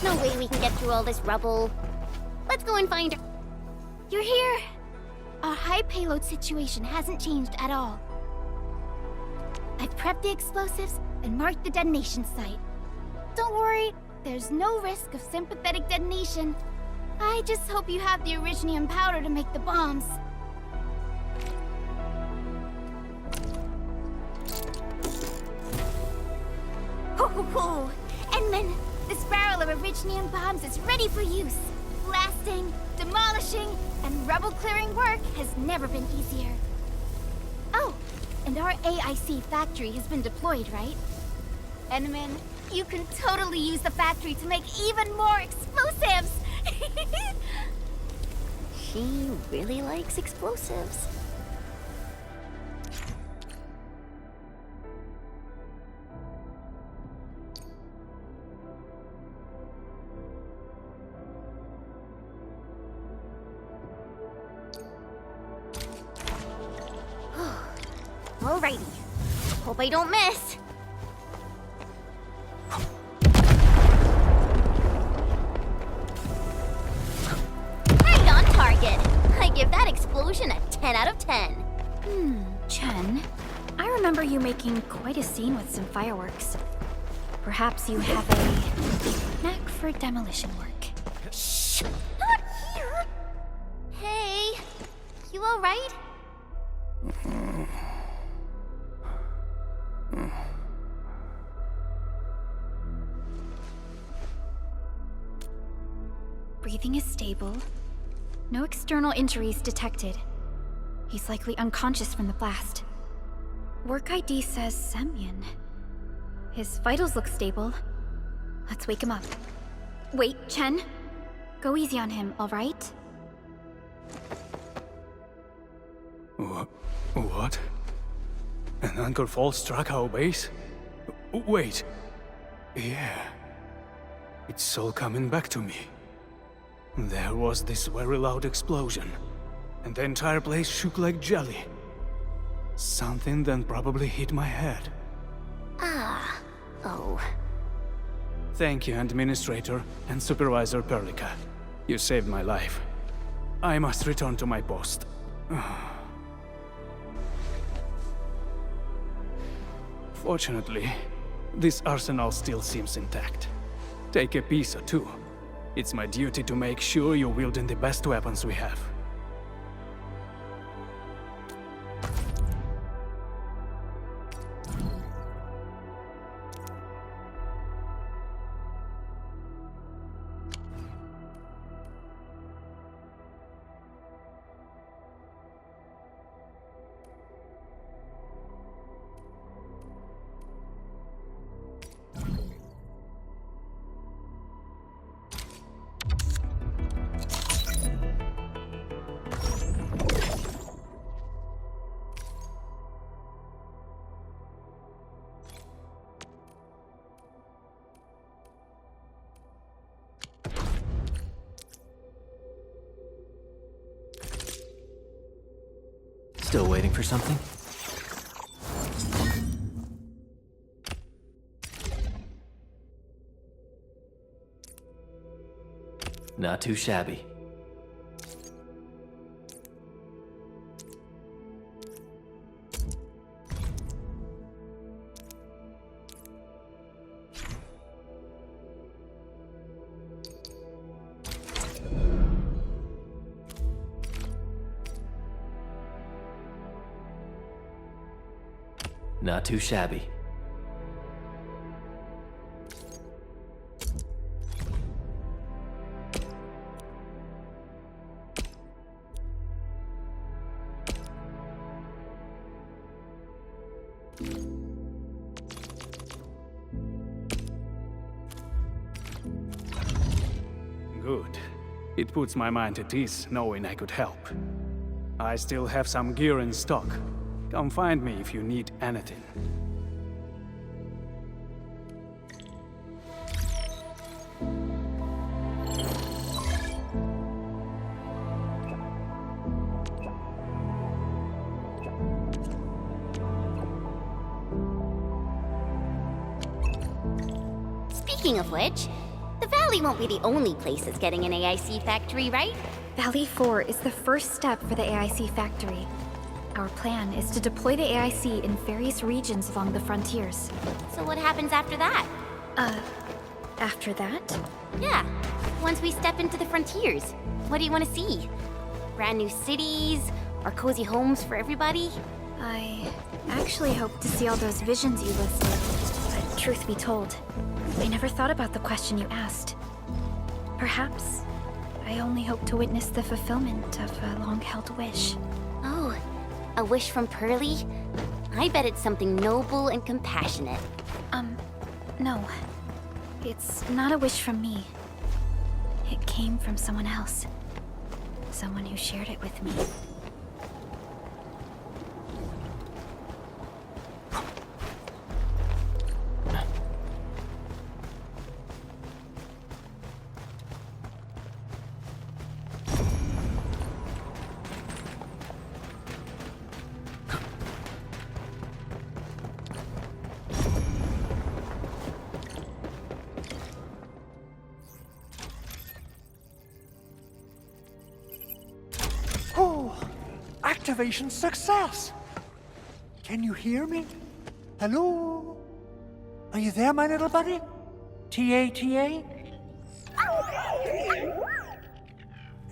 There's no way we can get through all this rubble. Let's go and find her. You're here! Our high payload situation hasn't changed at all. I've prepped the explosives and marked the detonation site. Don't worry, there's no risk of sympathetic detonation. I just hope you have the originium powder to make the bombs. Ho! And then this barrel of originium bombs is ready for use. Blasting, demolishing, and rubble-clearing work has never been easier. Oh, and our AIC factory has been deployed, right? Enman, you can totally use the factory to make even more explosives! She really likes explosives. Alrighty. Hope I don't miss. Right on target. I give that explosion a 10 out of 10. Chen, I remember you making quite a scene with some fireworks. Perhaps you have a knack for demolition work. Shh! Not here! Hey, you alright? Breathing is stable. No external injuries detected. He's likely unconscious from the blast. Work ID says Semyon. His vitals look stable. Let's wake him up. Wait, Chen. Go easy on him, all right? What? An Anchor Fall struck our base? Wait. Yeah. It's all coming back to me. There was this very loud explosion, and the entire place shook like jelly. Something then probably hit my head. Oh. Thank you, Administrator and Supervisor Perlica. You saved my life. I must return to my post. Fortunately, this arsenal still seems intact. Take a piece or two. It's my duty to make sure you're wielding the best weapons we have. Still waiting for something? Not too shabby. Not too shabby. Good. It puts my mind at ease knowing I could help. I still have some gear in stock. Come find me if you need anything. Speaking of which, the Valley won't be the only place that's getting an AIC factory, right? Valley 4 is the first step for the AIC factory. Our plan is to deploy the AIC in various regions along the frontiers. So what happens after that? After that? Yeah, once we step into the frontiers, what do you want to see? Brand new cities? Or cozy homes for everybody? I actually hope to see all those visions you listed. But truth be told, I never thought about the question you asked. Perhaps I only hope to witness the fulfillment of a long-held wish. Oh, a wish from Pearly? I bet it's something noble and compassionate. No. It's not a wish from me. It came from someone else. Someone who shared it with me. Activation success! Can you hear me? Hello? Are you there, my little buddy? T-A-T-A?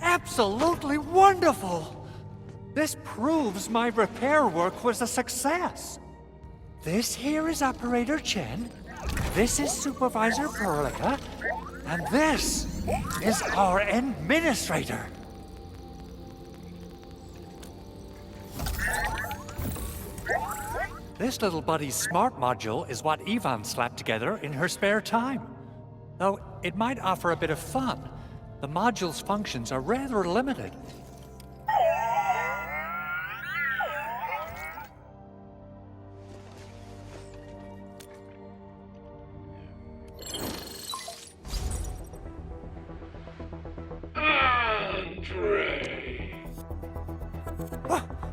Absolutely wonderful! This proves my repair work was a success. This here is Operator Chen, this is Supervisor Perlica, and this is our Administrator. This little buddy's smart module is what Yvonne slapped together in her spare time. Though it might offer a bit of fun, the module's functions are rather limited.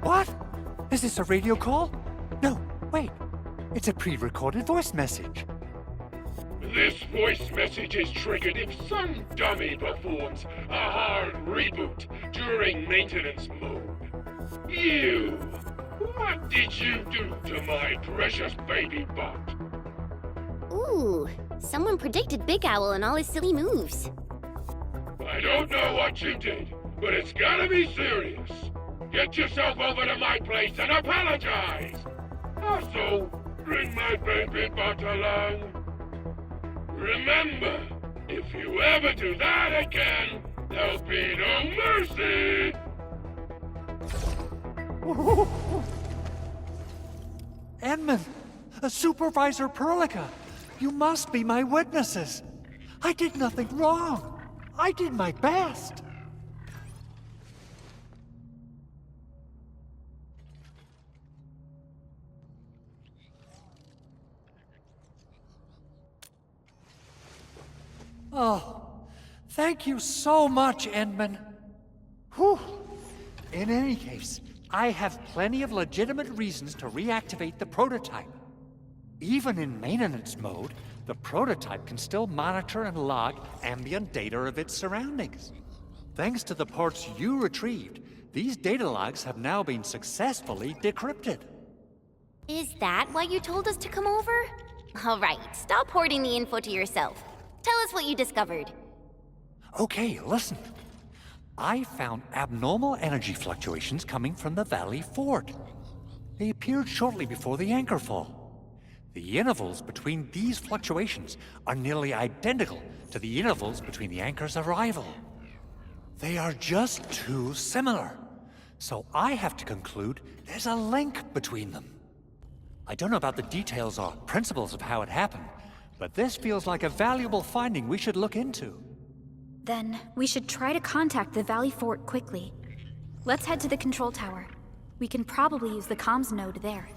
What? Is this a radio call? No, wait. It's a pre-recorded voice message. This voice message is triggered if some dummy performs a hard reboot during maintenance mode. You! What did you do to my precious baby bot? Ooh, someone predicted Big Owl and all his silly moves. I don't know what you did, but it's gotta be serious. Get yourself over to my place and apologize! Also, bring my baby bot along. Remember, if you ever do that again, there'll be no mercy! Edmund, Supervisor Perlica, you must be my witnesses. I did nothing wrong. I did my best. Oh, thank you so much, Edmund. Whew. In any case, I have plenty of legitimate reasons to reactivate the prototype. Even in maintenance mode, the prototype can still monitor and log ambient data of its surroundings. Thanks to the parts you retrieved, these data logs have now been successfully decrypted. Is that why you told us to come over? All right, stop hoarding the info to yourself. Tell us what you discovered. Okay, listen. I found abnormal energy fluctuations coming from the Valley Fort. They appeared shortly before the anchor fall. The intervals between these fluctuations are nearly identical to the intervals between the anchor's arrival. They are just too similar. So I have to conclude there's a link between them. I don't know about the details or principles of how it happened, but this feels like a valuable finding we should look into. Then we should try to contact the Valley Fort quickly. Let's head to the control tower. We can probably use the comms node there.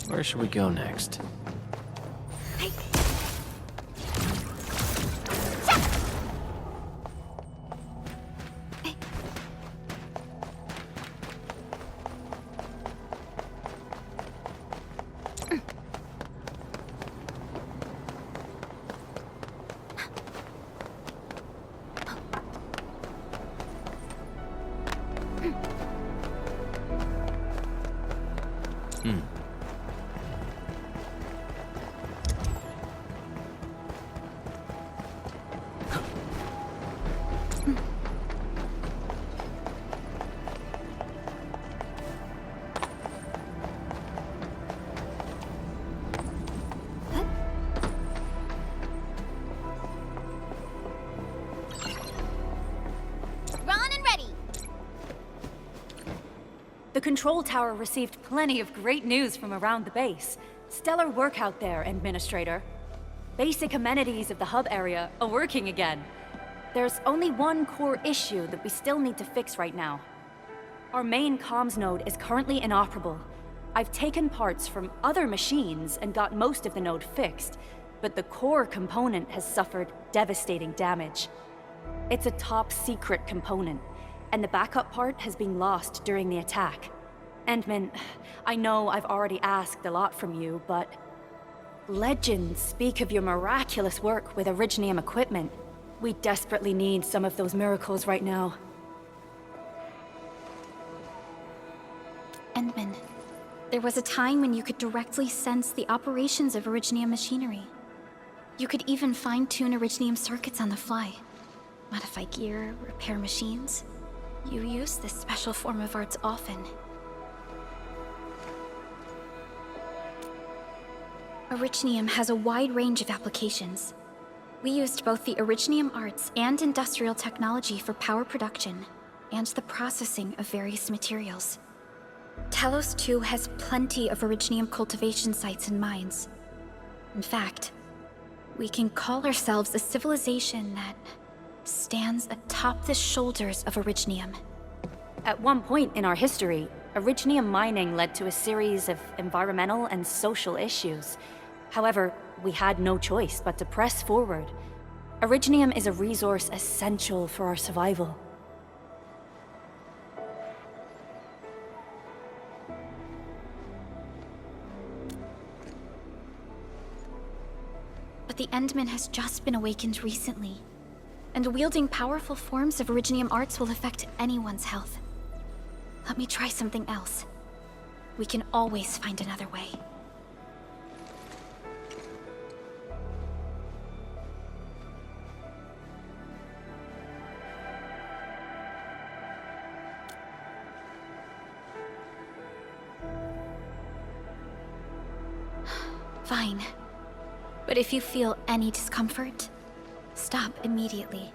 Where should we go next? The control tower received plenty of great news from around the base. Stellar work out there, Administrator. Basic amenities of the hub area are working again. There's only one core issue that we still need to fix right now. Our main comms node is currently inoperable. I've taken parts from other machines and got most of the node fixed, but the core component has suffered devastating damage. It's a top-secret component, and the backup part has been lost during the attack. Endman, I know I've already asked a lot from you, but legends speak of your miraculous work with Originium equipment. We desperately need some of those miracles right now. Endman, there was a time when you could directly sense the operations of Originium machinery. You could even fine-tune Originium circuits on the fly. Modify gear, repair machines. You use this special form of arts often. Originium has a wide range of applications. We used both the Originium arts and industrial technology for power production, and the processing of various materials. Talos 2 has plenty of Originium cultivation sites and mines. In fact, we can call ourselves a civilization that stands atop the shoulders of Originium. At one point in our history, Originium mining led to a series of environmental and social issues. However, we had no choice but to press forward. Originium is a resource essential for our survival. But the Endman has just been awakened recently, and wielding powerful forms of Originium arts will affect anyone's health. Let me try something else. We can always find another way. Fine. But if you feel any discomfort, stop immediately.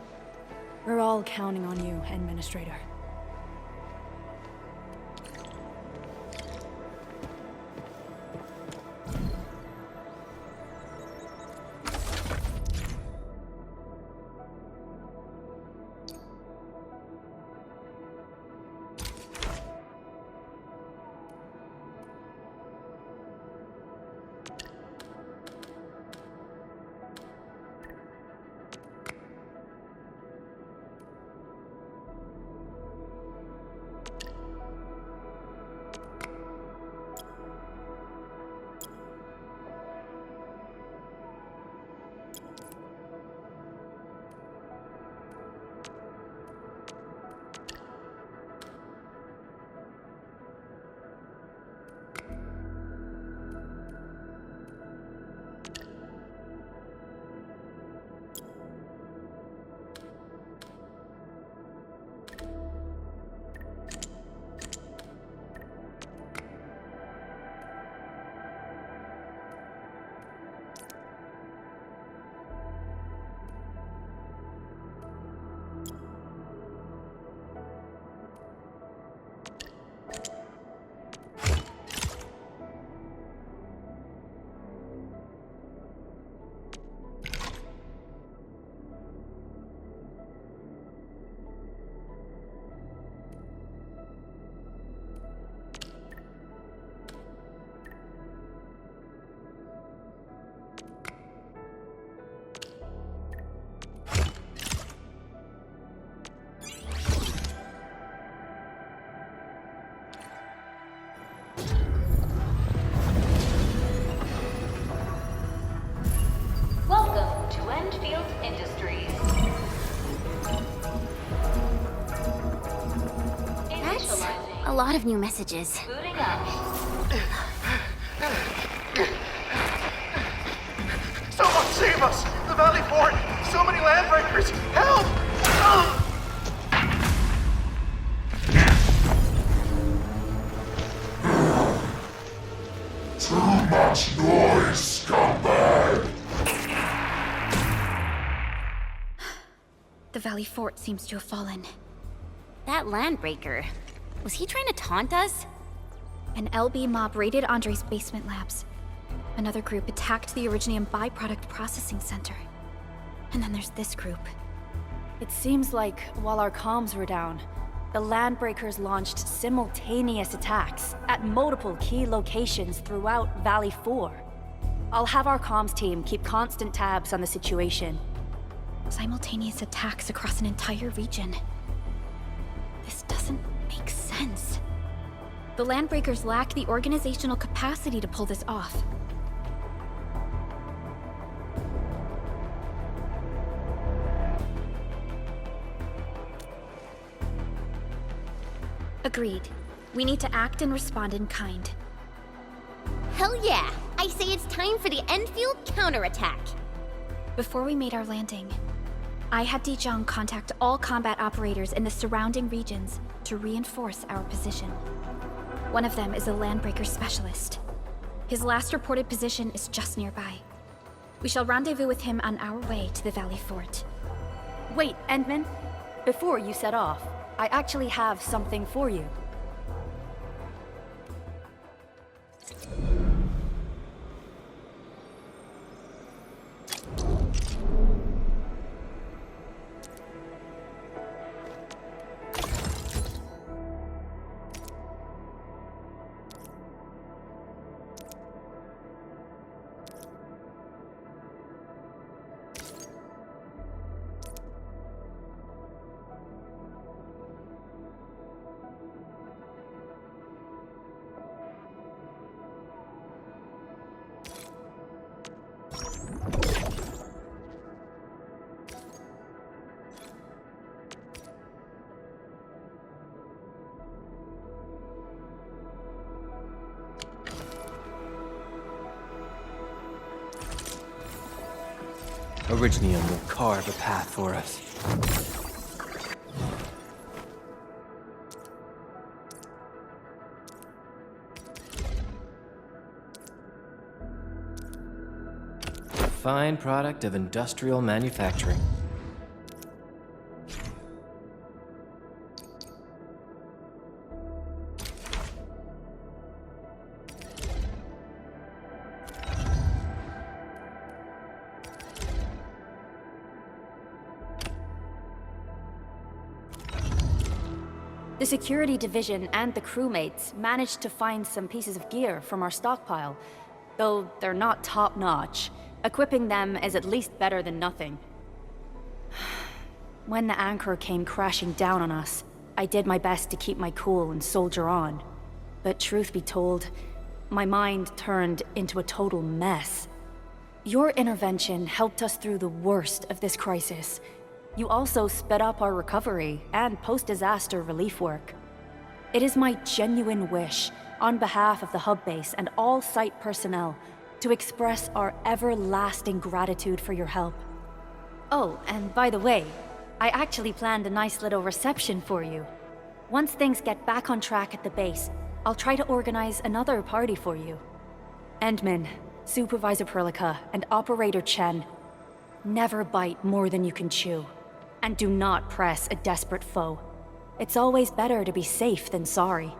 We're all counting on you, Administrator. Welcome to Endfield Industries. That's a lot of new messages. Booting up. Someone save us! The Valley Fort! So many landbreakers! Help! Too much noise, scumbag! The Valley Fort seems to have fallen. That landbreaker, was he trying to taunt us? An LB mob raided Andre's basement labs. Another group attacked the Originium byproduct processing center. And then there's this group. It seems like while our comms were down, the Landbreakers launched simultaneous attacks at multiple key locations throughout Valley 4. I'll have our comms team keep constant tabs on the situation. Simultaneous attacks across an entire region. This doesn't make sense. The Landbreakers lack the organizational capacity to pull this off. Agreed. We need to act and respond in kind. Hell yeah! I say it's time for the Endfield counterattack. Before we made our landing, I had Dijon contact all combat operators in the surrounding regions to reinforce our position. One of them is a Landbreaker specialist. His last reported position is just nearby. We shall rendezvous with him on our way to the Valley Fort. Wait, Endman. Before you set off, I actually have something for you. Originium will carve a path for us. A fine product of industrial manufacturing. The security division and the crewmates managed to find some pieces of gear from our stockpile, though they're not top-notch. Equipping them is at least better than nothing. When the anchor came crashing down on us, I did my best to keep my cool and soldier on. But truth be told, my mind turned into a total mess. Your intervention helped us through the worst of this crisis. You also sped up our recovery and post-disaster relief work. It is my genuine wish, on behalf of the hub base and all site personnel, to express our everlasting gratitude for your help. Oh, and by the way, I actually planned a nice little reception for you. Once things get back on track at the base, I'll try to organize another party for you. Endman, Supervisor Perlica, and Operator Chen, never bite more than you can chew. And do not press a desperate foe. It's always better to be safe than sorry.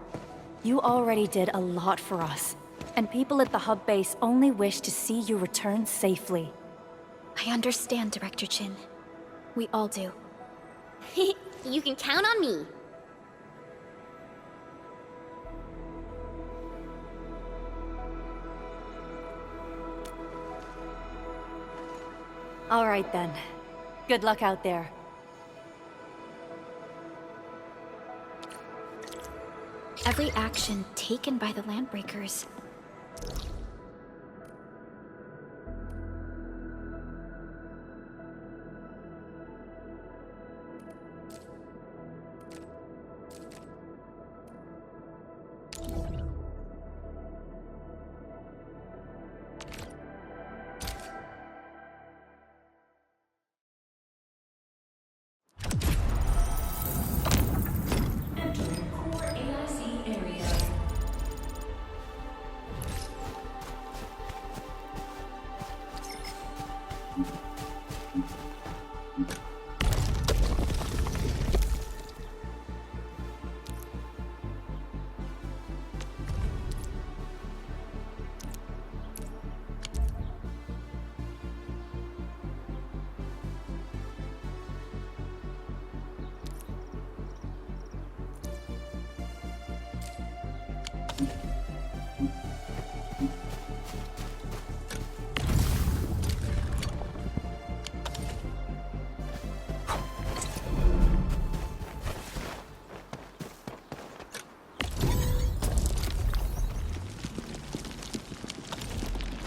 You already did a lot for us, and people at the hub base only wish to see you return safely. I understand, Director Chin. We all do. You can count on me. All right then. Good luck out there. Every action taken by the Landbreakers.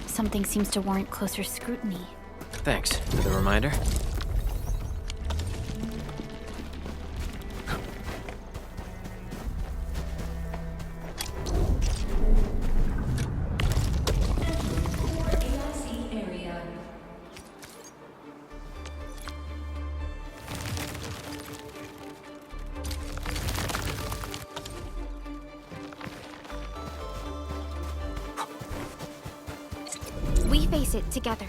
Something seems to warrant closer scrutiny. Thanks for the reminder. We face it together.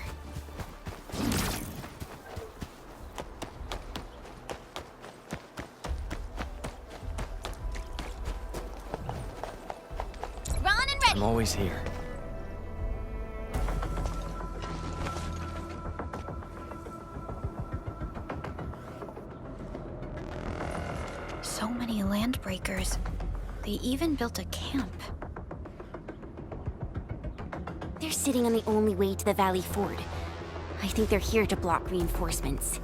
Ron and ready. I'm always here. So many landbreakers. They even built a camp. They're sitting on the only way to the Valley Ford. I think they're here to block reinforcements.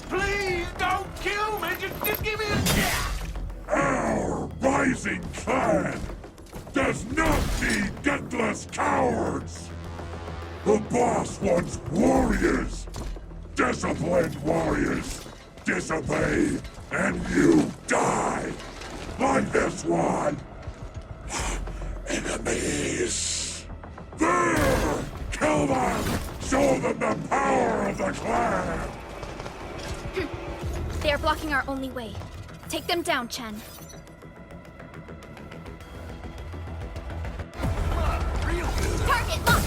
Please don't kill me! Just give me a chance! Our rising clan does not need deathless cowards! The boss wants warriors! Disciplined warriors! Disobey, and you die! Like this one! Enemies! There! Kill them! Show them the power of the clan! They are blocking our only way. Take them down, Chen. Target locked.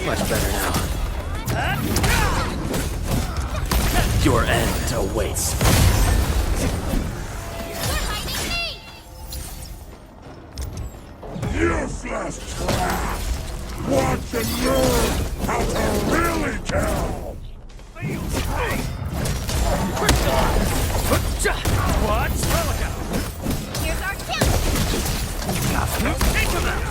Much better now. Your end awaits. Useless trash! Watch and learn how to really kill! What? Here's our chance. Take him out!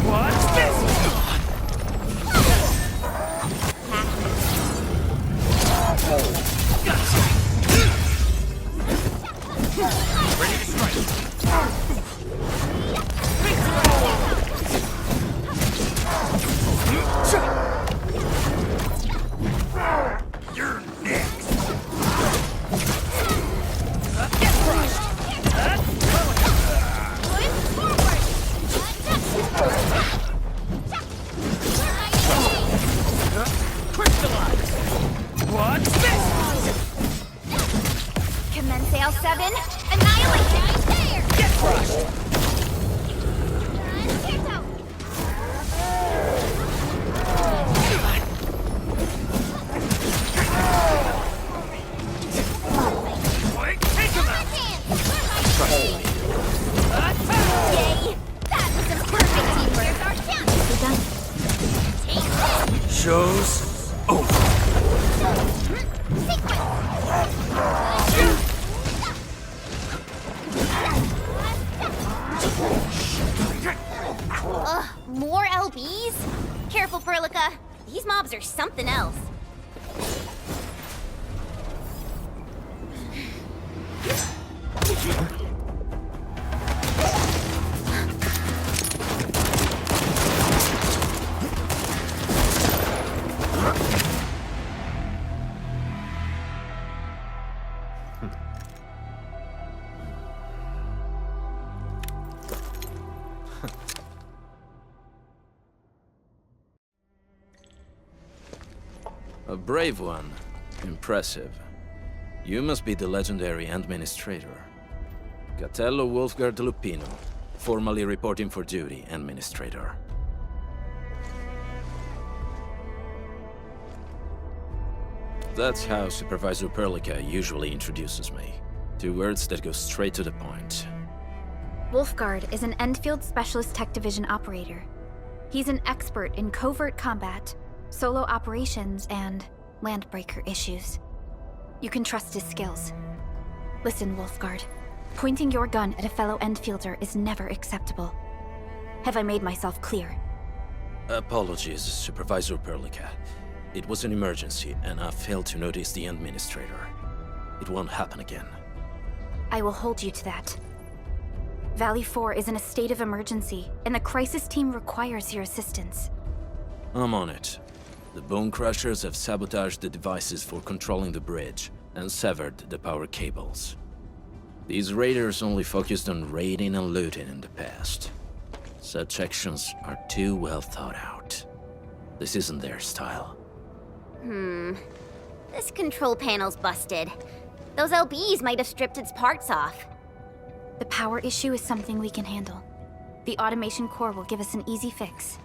What's this? Ready to strike. You're next. Get crushed. Crystallize. What's this? Commence L7. Annihilation. There. Get crushed. Take him out. Yay! That was some perfect teamwork. Here's our chance. Take this. Show's over. Ugh, more LBs? Careful, Furlica. These mobs are something else. A brave one. Impressive. You must be the legendary Administrator. Catello Wolfgard Lupino, formally reporting for duty, Administrator. That's how Supervisor Perlica usually introduces me. 2 words that go straight to the point. Wolfgard is an Endfield Specialist Tech Division operator. He's an expert in covert combat, solo operations, and landbreaker issues. You can trust his skills. Listen, Wolfgard. Pointing your gun at a fellow Endfielder is never acceptable. Have I made myself clear? Apologies, Supervisor Perlica. It was an emergency, and I failed to notice the Administrator. It won't happen again. I will hold you to that. Valley 4 is in a state of emergency, and the crisis team requires your assistance. I'm on it. The Bone Crushers have sabotaged the devices for controlling the bridge, and severed the power cables. These raiders only focused on raiding and looting in the past. Such actions are too well thought out. This isn't their style. This control panel's busted. Those LBs might have stripped its parts off. The power issue is something we can handle. The automation core will give us an easy fix.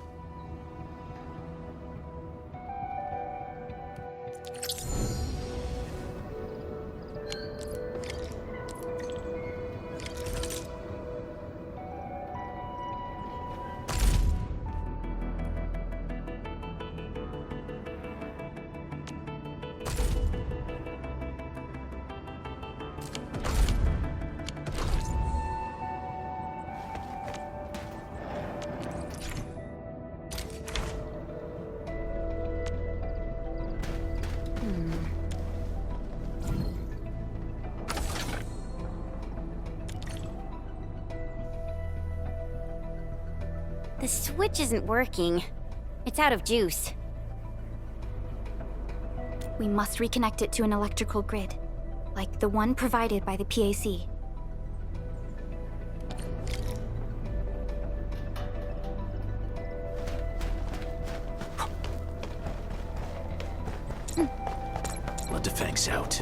The switch isn't working. It's out of juice. We must reconnect it to an electrical grid, like the one provided by the PAC. Let the fangs out.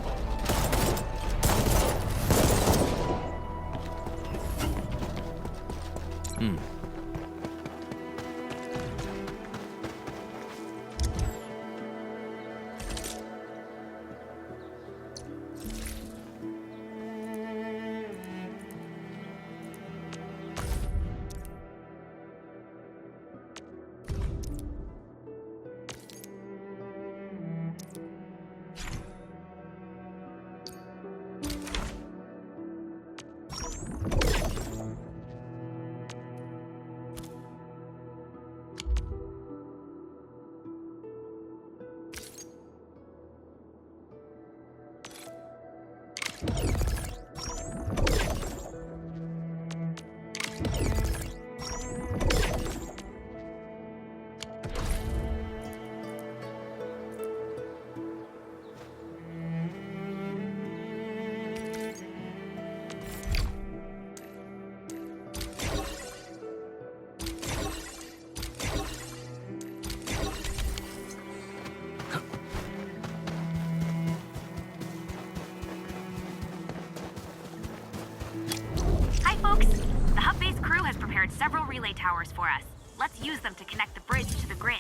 Several relay towers for us. Let's use them to connect the bridge to the grid.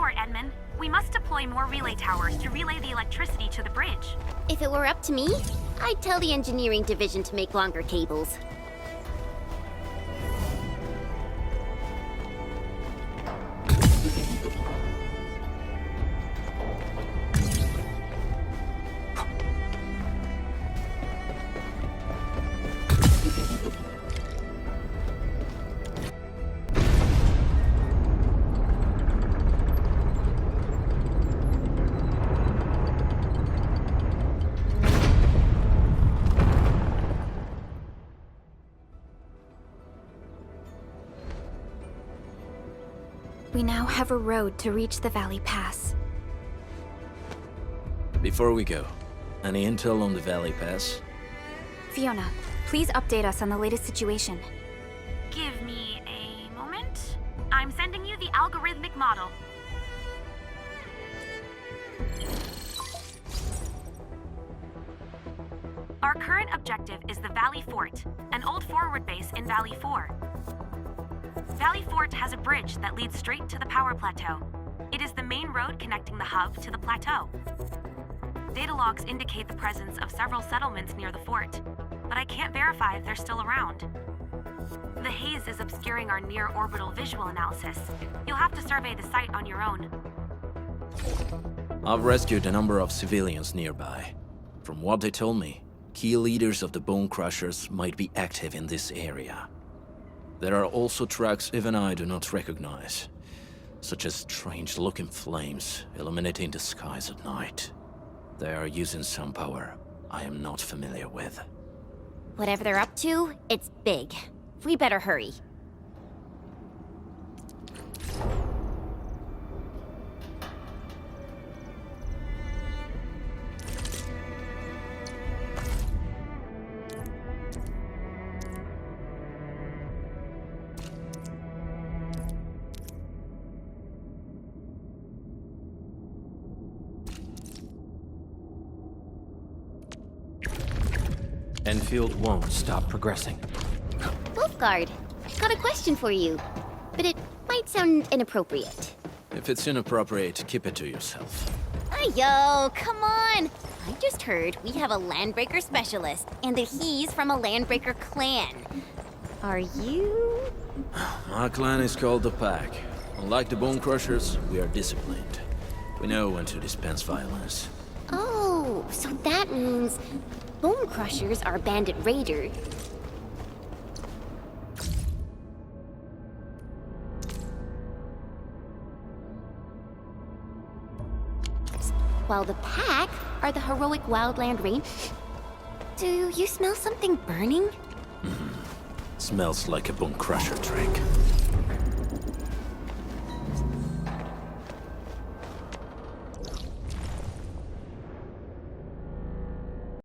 short, Edmund. We must deploy more relay towers to relay the electricity to the bridge. If it were up to me, I'd tell the engineering division to make longer cables. We now have a road to reach the Valley Pass. Before we go, any intel on the Valley Pass? Fiona, please update us on the latest situation. Give me a moment. I'm sending you the algorithmic model. Our current objective is the Valley Fort, an old forward base in Valley 4. Valley Fort has a bridge that leads straight to the power plateau. It is the main road connecting the hub to the plateau. Data logs indicate the presence of several settlements near the fort, but I can't verify if they're still around. The haze is obscuring our near-orbital visual analysis. You'll have to survey the site on your own. I've rescued a number of civilians nearby. From what they told me, key leaders of the Bone Crushers might be active in this area. There are also tracks even I do not recognize, such as strange-looking flames illuminating the skies at night. They are using some power I am not familiar with. Whatever they're up to, it's big. We better hurry. Endfield won't stop progressing. Wolfguard, got a question for you, but it might sound inappropriate. If it's inappropriate, keep it to yourself. Yo, come on! I just heard we have a Landbreaker specialist, and that he's from a Landbreaker clan. Are you? My clan is called the Pack. Unlike the Bone Crushers, we are disciplined. We know when to dispense violence. Oh, so that means Bone Crushers are bandit raiders. While the Pack are the heroic wildland raid. Do you smell something burning? Smells like a Bone Crusher trick.